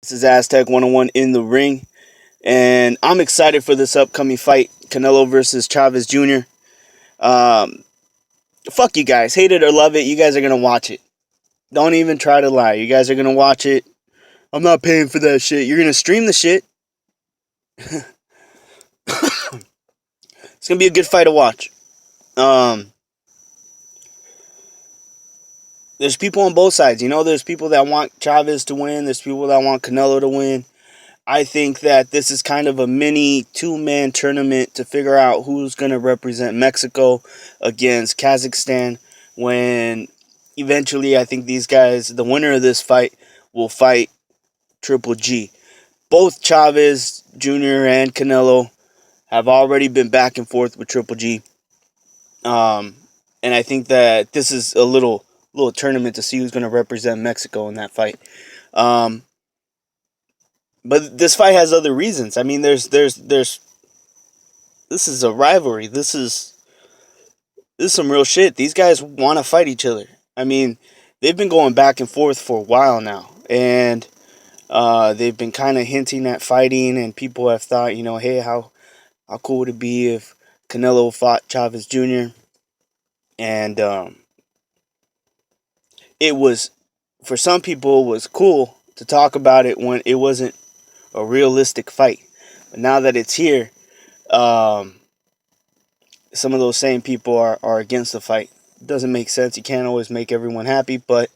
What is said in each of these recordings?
This is Aztec 101 in the ring, and I'm excited for this upcoming fight, Canelo versus Chavez Jr. Um, Fuck you guys, hate it or love it, you guys are gonna watch it. Don't even try to lie, you guys are gonna watch it. I'm not paying for that shit. You're gonna stream the shit. It's gonna be a good fight to watch. Um, there's people on both sides, you know. There's people that want Chavez to win. There's people that want Canelo to win. I think that this is kind of a mini two-man tournament to figure out who's going to represent Mexico against Kazakhstan when eventually I think these guys, the winner of this fight, will fight Triple G. Both Chavez Jr. and Canelo have already been back and forth with Triple G. And I think that this is a little tournament to see who's going to represent Mexico in that fight. Um, but this fight has other reasons. I mean, there's this is a rivalry. This is some real shit. These guys want to fight each other. I mean, they've been going back and forth for a while now, and they've been kind of hinting at fighting. And people have thought, hey, how cool would it be if Canelo fought Chavez Jr. And it was, for some people, it was cool to talk about it when it wasn't a realistic fight. But now that it's here, um, some of those same people are against the fight. It doesn't make sense. You can't always make everyone happy, but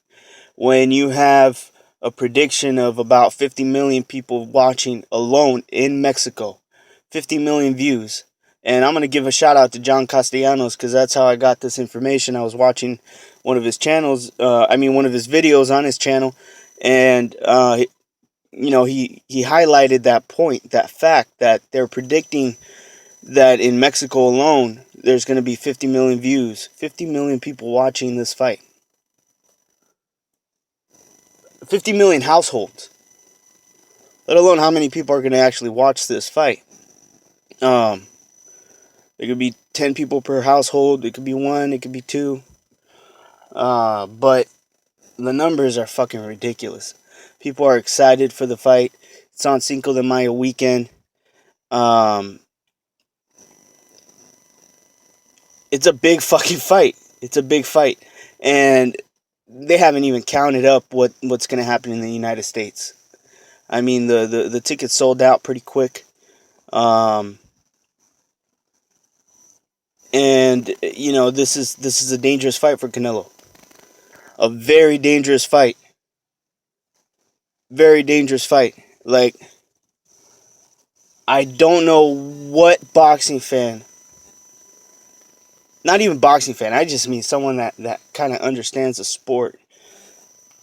when you have a prediction of about 50 million people watching alone in Mexico, 50 million views, and I'm going to give a shout out to John Castellanos because that's how I got this information. I was watching one of his channels, one of his videos on his channel, and he highlighted that point, that fact that they're predicting that in Mexico alone, there's going to be 50 million views, 50 million people watching this fight. 50 million households, let alone how many people are going to actually watch this fight. There could be 10 people per household, it could be one, it could be two. But the numbers are fucking ridiculous. People are excited for the fight. It's on Cinco de Mayo weekend. It's a big fucking fight. It's a big fight. And they haven't even counted up what's going to happen in the United States. I mean, the tickets sold out pretty quick. And this is a dangerous fight for Canelo. A very dangerous fight. Very dangerous fight. Like, I don't know what boxing fan, not even boxing fan, I just mean someone that kind of understands the sport,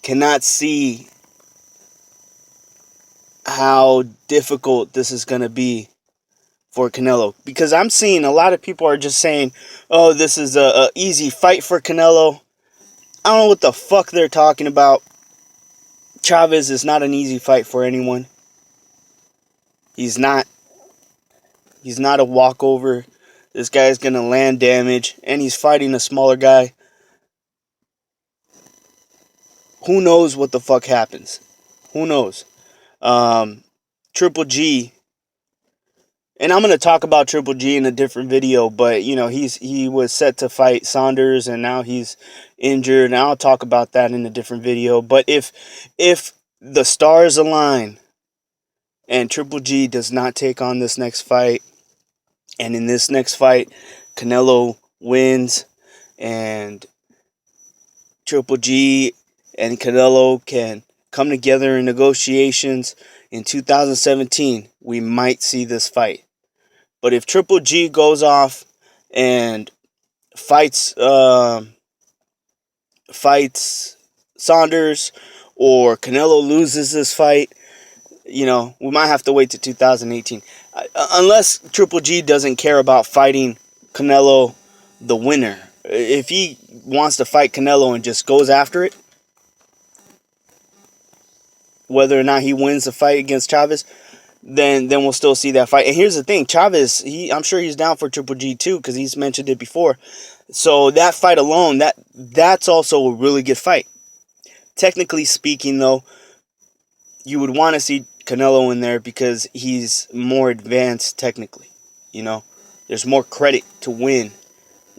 cannot see how difficult this is going to be for Canelo. Because I'm seeing a lot of people are just saying, oh, this is a easy fight for Canelo. I don't know what the fuck they're talking about. Chavez is not an easy fight for anyone. He's not. He's not a walkover. This guy's going to land damage. And he's fighting a smaller guy. Who knows what the fuck happens? Who knows? Triple G. And I'm going to talk about Triple G in a different video. But, he was set to fight Saunders. And now he's injured. And I'll talk about that in a different video. But if the stars align and Triple G does not take on this next fight, and in this next fight Canelo wins and Triple G and Canelo can come together in negotiations in 2017, we might see this fight. But if Triple G goes off and fights Saunders, or Canelo loses this fight, we might have to wait to 2018. Unless Triple G doesn't care about fighting Canelo, the winner. If he wants to fight Canelo and just goes after it, whether or not he wins the fight against Chavez, then we'll still see that fight. And here's the thing, Chavez, I'm sure he's down for Triple G too, because he's mentioned it before. So that fight alone, that's also a really good fight. Technically speaking, though, you would want to see Canelo in there because he's more advanced technically. You know, there's more credit to win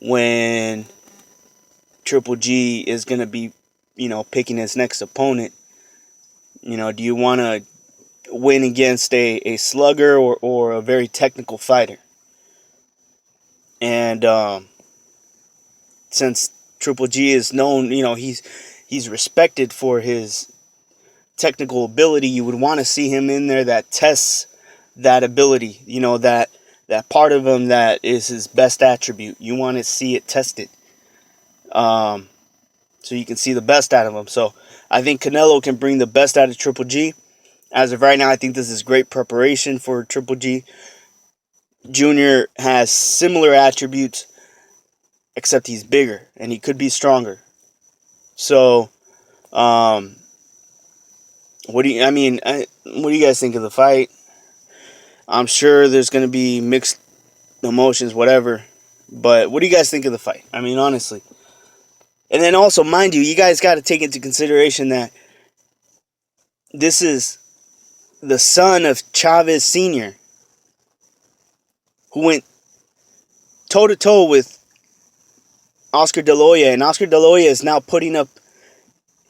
when Triple G is going to be, picking his next opponent. Do you want to win against a slugger or a very technical fighter? And since Triple G is known, he's respected for his technical ability, you would want to see him in there that tests that ability, that part of him that is his best attribute. You want to see it tested, so you can see the best out of him. So I think Canelo can bring the best out of Triple G. As of right now, I think this is great preparation for Triple G. Junior has similar attributes, except he's bigger and he could be stronger. So, what do you guys think of the fight? I'm sure there's going to be mixed emotions, whatever. But what do you guys think of the fight? I mean, honestly. And then also, mind you guys got to take into consideration that this is the son of Chavez Sr., who went toe-to-toe with Oscar De La Hoya. And Oscar De La Hoya is now putting up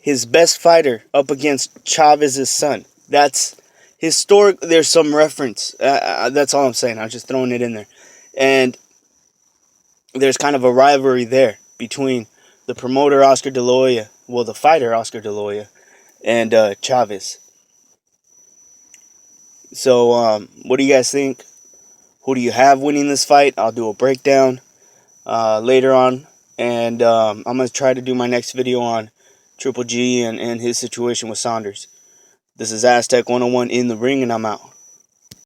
his best fighter up against Chavez's son. That's historic. There's some reference. That's all I'm saying. I'm just throwing it in there. And there's kind of a rivalry there between the promoter Oscar De La Hoya, well, the fighter Oscar De La Hoya, and Chavez. So, what do you guys think? Who do you have winning this fight? I'll do a breakdown later on. And I'm going to try to do my next video on Triple G and his situation with Saunders. This is Aztec 101 in the ring, and I'm out.